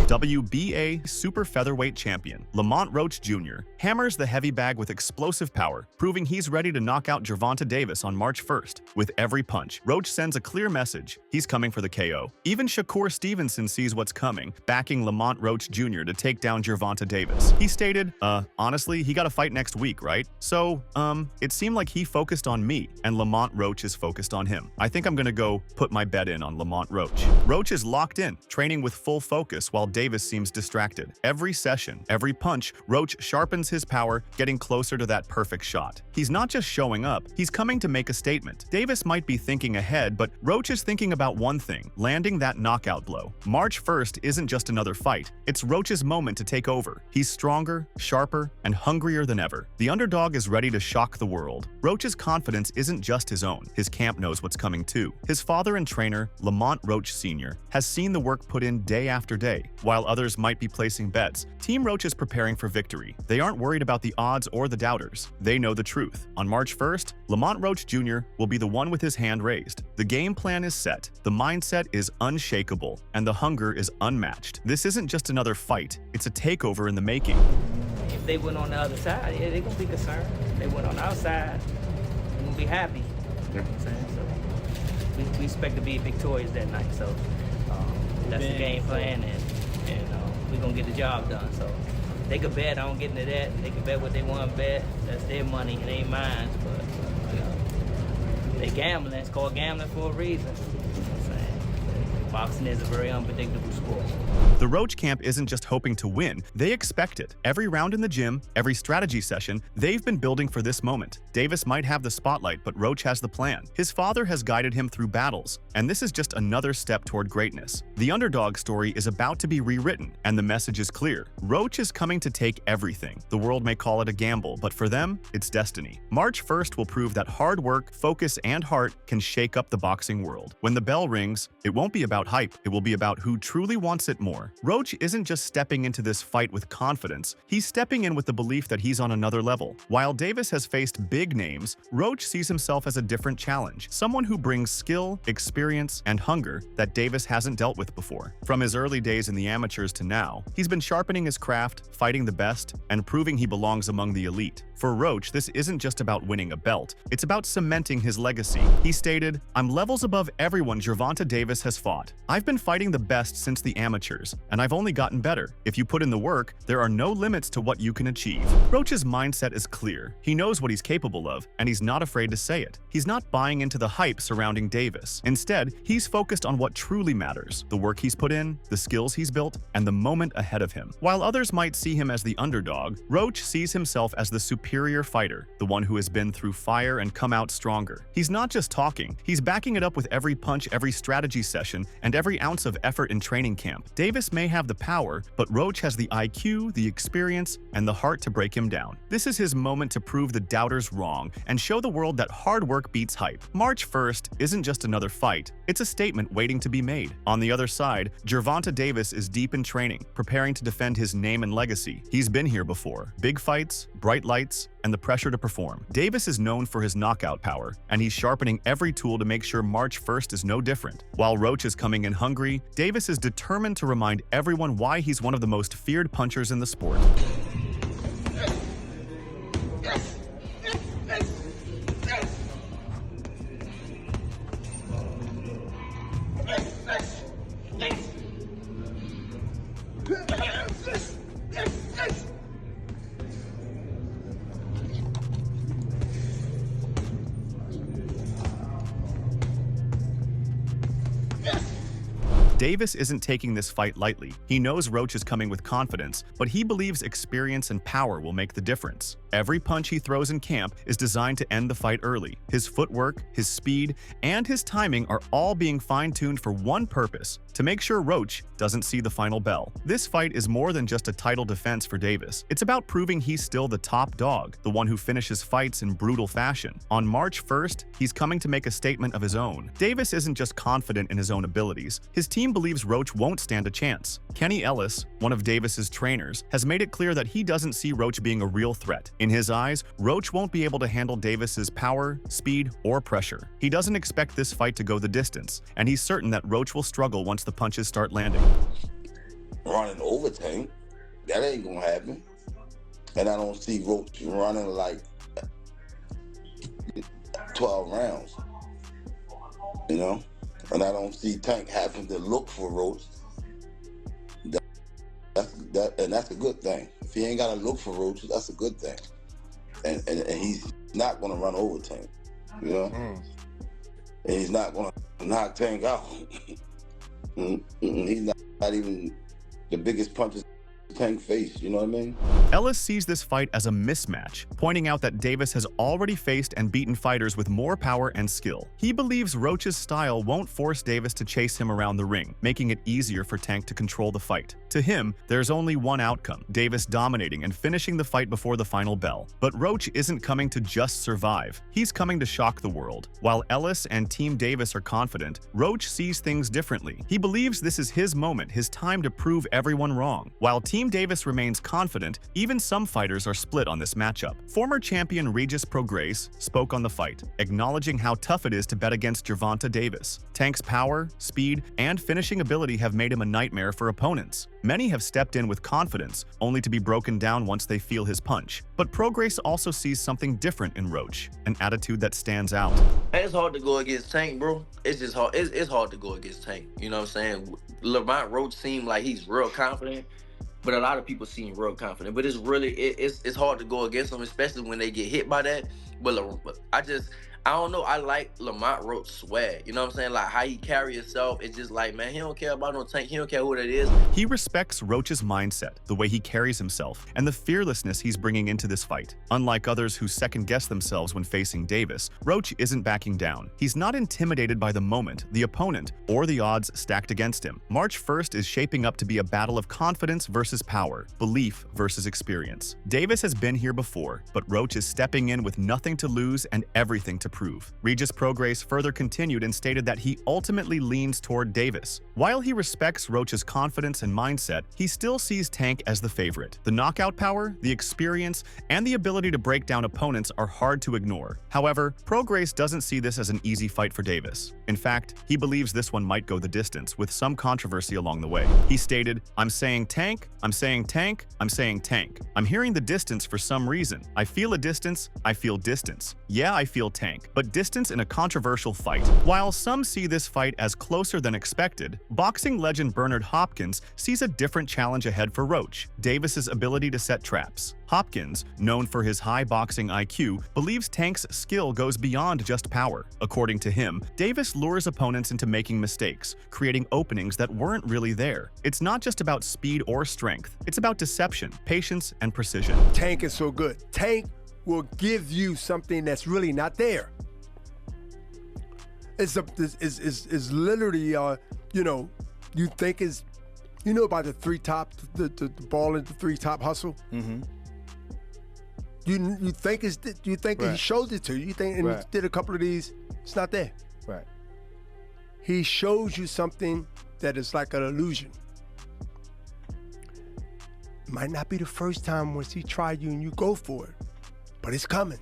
WBA Super Featherweight Champion Lamont Roach Jr. hammers the heavy bag with explosive power, proving he's ready to knock out Gervonta Davis on March 1st. With every punch, Roach sends a clear message: he's coming for the KO. Even Shakur Stevenson sees what's coming, backing Lamont Roach Jr. to take down Gervonta Davis. He stated, honestly, he got a fight next week, right? So, it seemed like he focused on me, and Lamont Roach is focused on him. I think I'm gonna go put my bet in on Lamont Roach. Roach is locked in, training with full focus while Davis seems distracted. Every session, every punch, Roach sharpens his power, getting closer to that perfect shot. He's not just showing up, he's coming to make a statement. Davis might be thinking ahead, but Roach is thinking about one thing: landing that knockout blow. March 1st isn't just another fight, it's Roach's moment to take over. He's stronger, sharper, and hungrier than ever. The underdog is ready to shock the world. Roach's confidence isn't just his own, his camp knows what's coming too. His father and trainer, Lamont Roach Sr., has seen the work put in day after day. While others might be placing bets, Team Roach is preparing for victory. They aren't worried about the odds or the doubters. They know the truth. On March 1st, Lamont Roach Jr. will be the one with his hand raised. The game plan is set, the mindset is unshakable, and the hunger is unmatched. This isn't just another fight, it's a takeover in the making. If they went on the other side, yeah, they're gonna be concerned. If they went on our side, they're gonna be happy. You know what I'm saying? So we expect to be victorious that night. So that's the game plan, and we're gonna get the job done. So they could bet, I don't get into that. They can bet what they want to bet. That's their money, it ain't mine. But they gambling. It's called gambling for a reason. You know what I'm saying? Boxing is a very unpredictable sport. The Roach camp isn't just hoping to win, they expect it. Every round in the gym, every strategy session, they've been building for this moment. Davis might have the spotlight, but Roach has the plan. His father has guided him through battles, and this is just another step toward greatness. The underdog story is about to be rewritten, and the message is clear. Roach is coming to take everything. The world may call it a gamble, but for them, it's destiny. March 1st will prove that hard work, focus, and heart can shake up the boxing world. When the bell rings, it won't be about hype, it will be about who truly wants it more. Roach isn't just stepping into this fight with confidence, he's stepping in with the belief that he's on another level. While Davis has faced big names, Roach sees himself as a different challenge, someone who brings skill, experience, and hunger that Davis hasn't dealt with before. From his early days in the amateurs to now, he's been sharpening his craft, fighting the best, and proving he belongs among the elite. For Roach, this isn't just about winning a belt, it's about cementing his legacy. He stated, "I'm levels above everyone Gervonta Davis has fought. I've been fighting the best since the amateurs, and I've only gotten better. If you put in the work, there are no limits to what you can achieve." Roach's mindset is clear. He knows what he's capable of, and he's not afraid to say it. He's not buying into the hype surrounding Davis. Instead, he's focused on what truly matters: the work he's put in, the skills he's built, and the moment ahead of him. While others might see him as the underdog, Roach sees himself as the superior fighter, the one who has been through fire and come out stronger. He's not just talking, he's backing it up with every punch, every strategy session, and every ounce of effort in training camp. Davis may have the power, but Roach has the IQ, the experience, and the heart to break him down. This is his moment to prove the doubters wrong and show the world that hard work beats hype. March 1st isn't just another fight, it's a statement waiting to be made. On the other side, Gervonta Davis is deep in training, preparing to defend his name and legacy. He's been here before. Big fights, bright lights, and the pressure to perform. Davis is known for his knockout power, and he's sharpening every tool to make sure March 1st is no different. While Roach is coming in hungry, Davis is determined to remind everyone why he's one of the most feared punchers in the sport. Davis isn't taking this fight lightly. He knows Roach is coming with confidence, but he believes experience and power will make the difference. Every punch he throws in camp is designed to end the fight early. His footwork, his speed, and his timing are all being fine-tuned for one purpose: to make sure Roach doesn't see the final bell. This fight is more than just a title defense for Davis. It's about proving he's still the top dog, the one who finishes fights in brutal fashion. On March 1st, he's coming to make a statement of his own. Davis isn't just confident in his own abilities. His team believes Roach won't stand a chance. Kenny Ellis, one of Davis's trainers, has made it clear that he doesn't see Roach being a real threat. In his eyes, Roach won't be able to handle Davis's power, speed, or pressure. He doesn't expect this fight to go the distance, and he's certain that Roach will struggle once the punches start landing. Running over Tank, that ain't gonna happen. And I don't see Roach running like 12 rounds, you know? And I don't see Tank having to look for Roach. That's a good thing. If he ain't gotta look for Roach, that's a good thing. And he's not gonna run over Tank, you know? And he's not gonna knock Tank out. He's not even the biggest punches Tank face, you know what I mean? Ellis sees this fight as a mismatch, pointing out that Davis has already faced and beaten fighters with more power and skill. He believes Roach's style won't force Davis to chase him around the ring, making it easier for Tank to control the fight. To him, there's only one outcome: Davis dominating and finishing the fight before the final bell. But Roach isn't coming to just survive. He's coming to shock the world. While Ellis and Team Davis are confident, Roach sees things differently. He believes this is his moment, his time to prove everyone wrong. While Team Davis remains confident, even some fighters are split on this matchup. Former champion Regis Prograis spoke on the fight, acknowledging how tough it is to bet against Gervonta Davis. Tank's power, speed, and finishing ability have made him a nightmare for opponents. Many have stepped in with confidence, only to be broken down once they feel his punch. But Prograis also sees something different in Roach, an attitude that stands out. It's hard to go against Tank, bro. It's just hard. It's hard to go against Tank. You know what I'm saying? Lamont Roach seemed like he's real confident, but a lot of people seem real confident. But it's really it's hard to go against them, especially when they get hit by that. But I don't know. I like Lamont Roach's swag. You know what I'm saying? Like how he carry himself. It's just like, man, he don't care about no Tank. He don't care who that is. He respects Roach's mindset, the way he carries himself, and the fearlessness he's bringing into this fight. Unlike others who second-guess themselves when facing Davis, Roach isn't backing down. He's not intimidated by the moment, the opponent, or the odds stacked against him. March 1st is shaping up to be a battle of confidence versus power, belief versus experience. Davis has been here before, but Roach is stepping in with nothing to lose and everything to prove. Regis Prograis further continued and stated that he ultimately leans toward Davis. While he respects Roach's confidence and mindset, he still sees Tank as the favorite. The knockout power, the experience, and the ability to break down opponents are hard to ignore. However, Prograis doesn't see this as an easy fight for Davis. In fact, he believes this one might go the distance, with some controversy along the way. He stated, "I'm saying Tank, I'm saying Tank, I'm saying Tank. I'm hearing the distance for some reason. I feel a distance, I feel distance. Yeah, I feel Tank, but distance in a controversial fight." While some see this fight as closer than expected, boxing legend Bernard Hopkins sees a different challenge ahead for Roach: Davis's ability to set traps. Hopkins, known for his high boxing IQ, believes Tank's skill goes beyond just power. According to him, Davis lures opponents into making mistakes, creating openings that weren't really there. It's not just about speed or strength, it's about deception, patience, and precision. Tank is so good. Tank will give you something that's really not there. It's literally, you know, you think is, you know about the the ball into three-top hustle? Mm-hmm. You think Right. he showed it to you. You think, and Right. he did a couple of these, it's not there. Right. He shows you something that is like an illusion. Might not be the first time once he tried you and you go for it, but it's coming.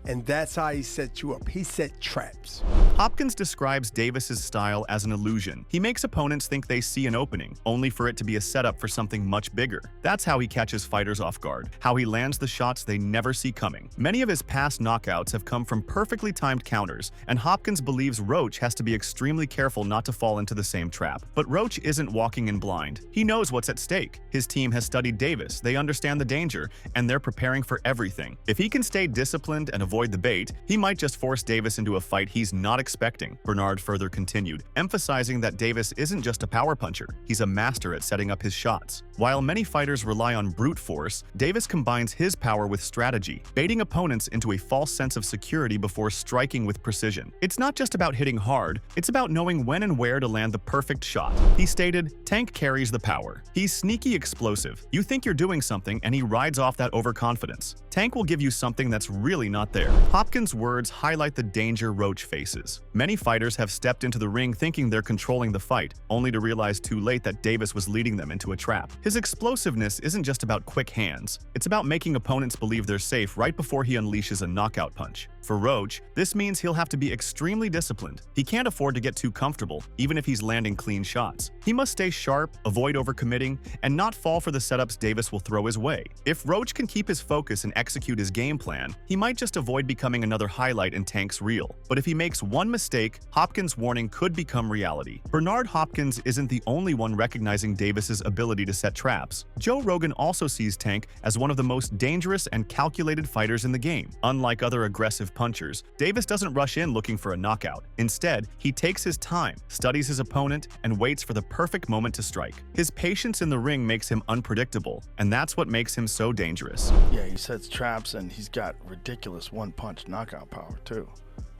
And that's how he set you up. He set traps. Hopkins describes Davis's style as an illusion. He makes opponents think they see an opening, only for it to be a setup for something much bigger. That's how he catches fighters off guard, how he lands the shots they never see coming. Many of his past knockouts have come from perfectly timed counters, and Hopkins believes Roach has to be extremely careful not to fall into the same trap. But Roach isn't walking in blind. He knows what's at stake. His team has studied Davis, they understand the danger, and they're preparing for everything. If he can stay disciplined and avoid avoid the bait, he might just force Davis into a fight he's not expecting, Bernard further continued, emphasizing that Davis isn't just a power puncher, he's a master at setting up his shots. While many fighters rely on brute force, Davis combines his power with strategy, baiting opponents into a false sense of security before striking with precision. It's not just about hitting hard, it's about knowing when and where to land the perfect shot. He stated, "Tank carries the power. He's sneaky explosive. You think you're doing something and he rides off that overconfidence. Tank will give you something that's really not there." Hopkins' words highlight the danger Roach faces. Many fighters have stepped into the ring thinking they're controlling the fight, only to realize too late that Davis was leading them into a trap. His explosiveness isn't just about quick hands, it's about making opponents believe they're safe right before he unleashes a knockout punch. For Roach, this means he'll have to be extremely disciplined. He can't afford to get too comfortable, even if he's landing clean shots. He must stay sharp, avoid overcommitting, and not fall for the setups Davis will throw his way. If Roach can keep his focus and execute his game plan, he might just avoid becoming another highlight in Tank's reel. But if he makes one mistake, Hopkins' warning could become reality. Bernard Hopkins isn't the only one recognizing Davis's ability to set traps. Joe Rogan also sees Tank as one of the most dangerous and calculated fighters in the game. Unlike other aggressive punchers, Davis doesn't rush in looking for a knockout. Instead, he takes his time, studies his opponent, and waits for the perfect moment to strike. His patience in the ring makes him unpredictable, and that's what makes him so dangerous. Yeah, he sets traps and he's got ridiculous one-punch knockout power too.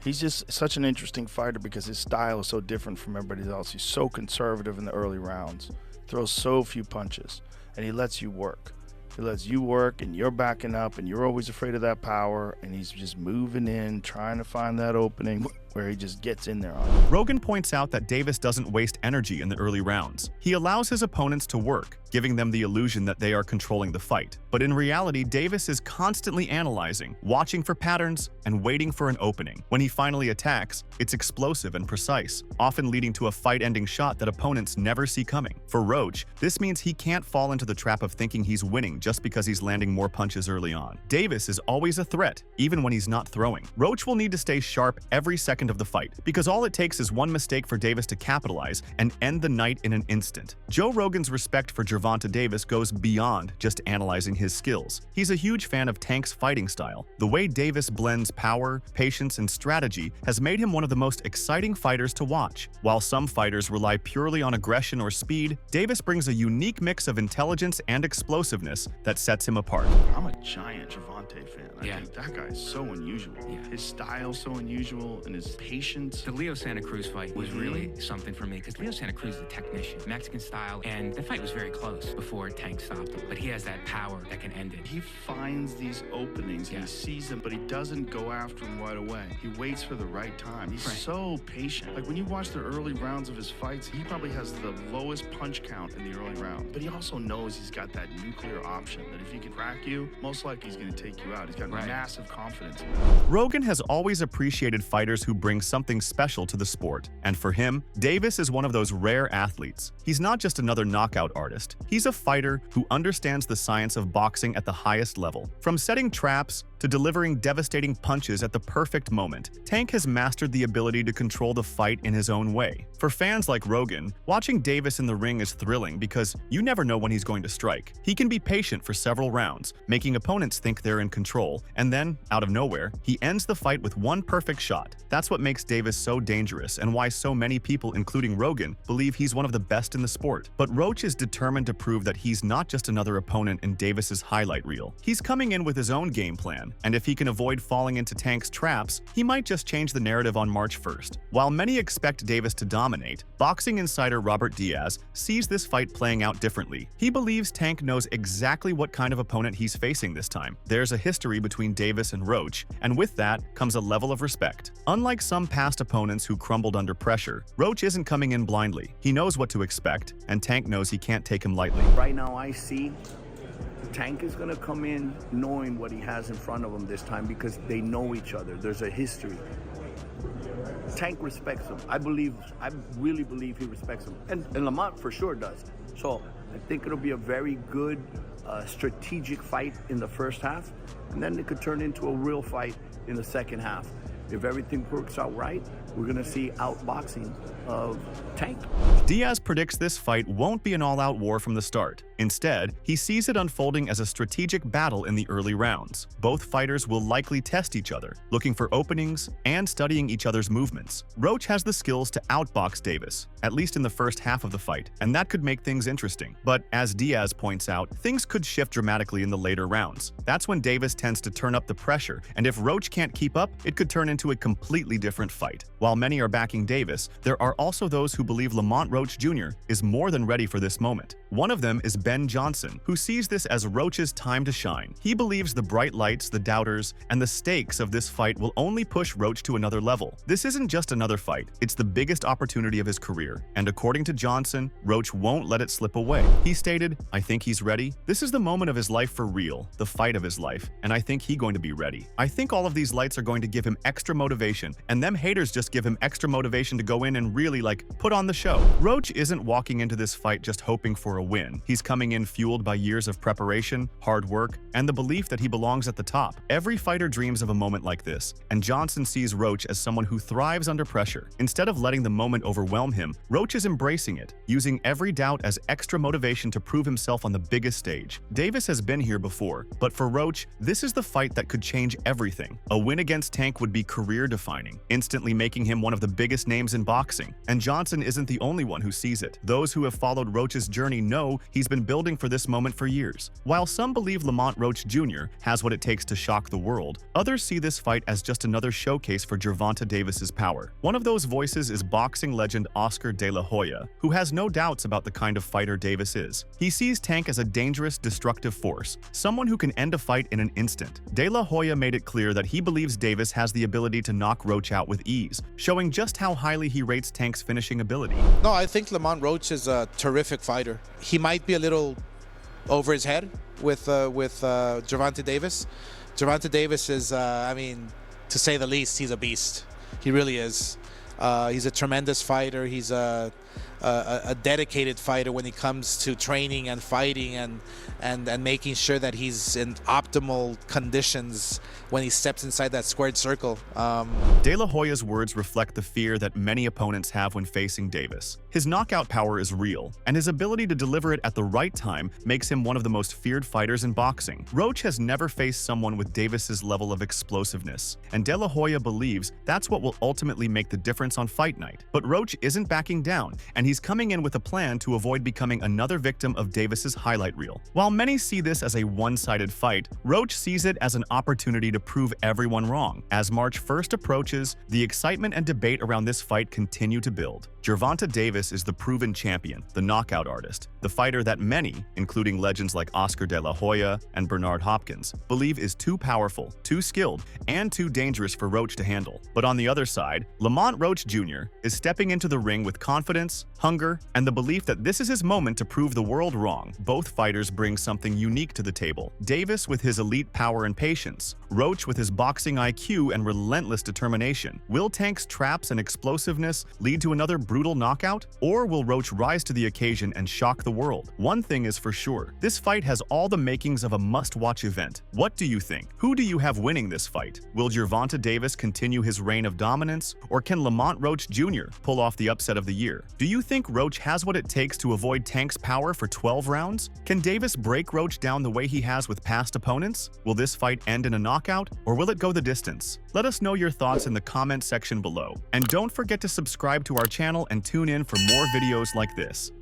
He's just such an interesting fighter because his style is so different from everybody else. He's so conservative in the early rounds, throws so few punches, and he lets you work. He lets you work and you're backing up and you're always afraid of that power, and he's just moving in, trying to find that opening where he just gets in there on it. Rogan points out that Davis doesn't waste energy in the early rounds. He allows his opponents to work, giving them the illusion that they are controlling the fight. But in reality, Davis is constantly analyzing, watching for patterns, and waiting for an opening. When he finally attacks, it's explosive and precise, often leading to a fight-ending shot that opponents never see coming. For Roach, this means he can't fall into the trap of thinking he's winning just because he's landing more punches early on. Davis is always a threat, even when he's not throwing. Roach will need to stay sharp every second of the fight, because all it takes is one mistake for Davis to capitalize and end the night in an instant. Joe Rogan's respect for Gervonta Davis goes beyond just analyzing his skills. He's a huge fan of Tank's fighting style. The way Davis blends power, patience, and strategy has made him one of the most exciting fighters to watch. While some fighters rely purely on aggression or speed, Davis brings a unique mix of intelligence and explosiveness that sets him apart. I'm a giant Gervonta fan. I think that guy is so unusual. His style's so unusual and his patience. The Leo Santa Cruz fight was really something for me because Leo Santa Cruz is a technician, Mexican style, and the fight was very close before Tank stopped him. But he has that power that can end it. He finds these openings and he sees them, but he doesn't go after them right away. He waits for the right time. He's so patient. Like when you watch the early rounds of his fights, he probably has the lowest punch count in the early round. But he also knows he's got that nuclear option that if he can crack you, most likely he's going to take you out. He's got massive confidence in him. Rogan has always appreciated fighters who bring something special to the sport, and for him, Davis is one of those rare athletes. He's not just another knockout artist. He's a fighter who understands the science of boxing at the highest level. From setting traps to delivering devastating punches at the perfect moment, Tank has mastered the ability to control the fight in his own way. For fans like Rogan, watching Davis in the ring is thrilling because you never know when he's going to strike. He can be patient for several rounds, making opponents think they're in control, and then, out of nowhere, he ends the fight with one perfect shot. That's what makes Davis so dangerous and why so many people, including Rogan, believe he's one of the best in the sport. But Roach is determined to prove that he's not just another opponent in Davis's highlight reel. He's coming in with his own game plan, and if he can avoid falling into Tank's traps, he might just change the narrative on March 1st. While many expect Davis to dominate, boxing insider Robert Diaz sees this fight playing out differently. He believes Tank knows exactly what kind of opponent he's facing this time. There's a history between Davis and Roach, and with that comes a level of respect. Unlike some past opponents who crumbled under pressure, Roach isn't coming in blindly. He knows what to expect, and Tank knows he can't take him lightly. Right now I see Tank is going to come in knowing what he has in front of him this time because they know each other. There's a history. Tank respects him. I really believe he respects him. And Lamont for sure does. So I think it'll be a very good strategic fight in the first half, and then it could turn into a real fight in the second half. If everything works out right, we're going to see outboxing of Tank. Diaz predicts this fight won't be an all-out war from the start. Instead, he sees it unfolding as a strategic battle in the early rounds. Both fighters will likely test each other, looking for openings and studying each other's movements. Roach has the skills to outbox Davis, at least in the first half of the fight, and that could make things interesting. But as Diaz points out, things could shift dramatically in the later rounds. That's when Davis tends to turn up the pressure, and if Roach can't keep up, it could turn into a completely different fight. While many are backing Davis, there are also those who believe Lamont Roach Jr. is more than ready for this moment. One of them is Ben Johnson, who sees this as Roach's time to shine. He believes the bright lights, the doubters, and the stakes of this fight will only push Roach to another level. This isn't just another fight, it's the biggest opportunity of his career. And according to Johnson, Roach won't let it slip away. He stated, "I think he's ready. This is the moment of his life for real, the fight of his life, and I think he's going to be ready. I think all of these lights are going to give him extra motivation, and them haters just give him extra motivation to go in and really, put on the show." Roach isn't walking into this fight just hoping for a win. He's coming in fueled by years of preparation, hard work, and the belief that he belongs at the top. Every fighter dreams of a moment like this, and Johnson sees Roach as someone who thrives under pressure. Instead of letting the moment overwhelm him, Roach is embracing it, using every doubt as extra motivation to prove himself on the biggest stage. Davis has been here before, but for Roach, this is the fight that could change everything. A win against Tank would be career-defining, instantly making him one of the biggest names in boxing. And Johnson isn't the only one who sees it. Those who have followed Roach's journey know he's been building for this moment for years. While some believe Lamont Roach Jr. has what it takes to shock the world, others see this fight as just another showcase for Gervonta Davis's power. One of those voices is boxing legend Oscar De La Hoya, who has no doubts about the kind of fighter Davis is. He sees Tank as a dangerous, destructive force, someone who can end a fight in an instant. De La Hoya made it clear that he believes Davis has the ability to knock Roach out with ease, showing just how highly he rates Tank's finishing ability. No, I think Lamont Roach is a terrific fighter. He might be a little over his head with Gervonta Davis. Gervonta Davis is, to say the least, he's a beast. He really is. He's a tremendous fighter. He's a dedicated fighter when it comes to training and fighting and making sure that he's in optimal conditions when he steps inside that squared circle. De La Hoya's words reflect the fear that many opponents have when facing Davis. His knockout power is real, and his ability to deliver it at the right time makes him one of the most feared fighters in boxing. Roach has never faced someone with Davis's level of explosiveness, and De La Hoya believes that's what will ultimately make the difference on fight night. But Roach isn't backing down, and he's coming in with a plan to avoid becoming another victim of Davis's highlight reel. While many see this as a one-sided fight, Roach sees it as an opportunity to prove everyone wrong. As March 1st approaches, the excitement and debate around this fight continue to build. Gervonta Davis is the proven champion, the knockout artist, the fighter that many, including legends like Oscar De La Hoya and Bernard Hopkins, believe is too powerful, too skilled, and too dangerous for Roach to handle. But on the other side, Lamont Roach Jr. is stepping into the ring with confidence, hunger, and the belief that this is his moment to prove the world wrong. Both fighters bring something unique to the table. Davis with his elite power and patience, Roach with his boxing IQ and relentless determination. Will Tank's traps and explosiveness lead to another brutal knockout? Or will Roach rise to the occasion and shock the world? One thing is for sure, this fight has all the makings of a must-watch event. What do you think? Who do you have winning this fight? Will Gervonta Davis continue his reign of dominance, or can Lamont Roach Jr. pull off the upset of the year? Do you think Roach has what it takes to avoid Tank's power for 12 rounds? Can Davis break Roach down the way he has with past opponents? Will this fight end in a knockout, or will it go the distance? Let us know your thoughts in the comment section below. And don't forget to subscribe to our channel and tune in for more videos like this.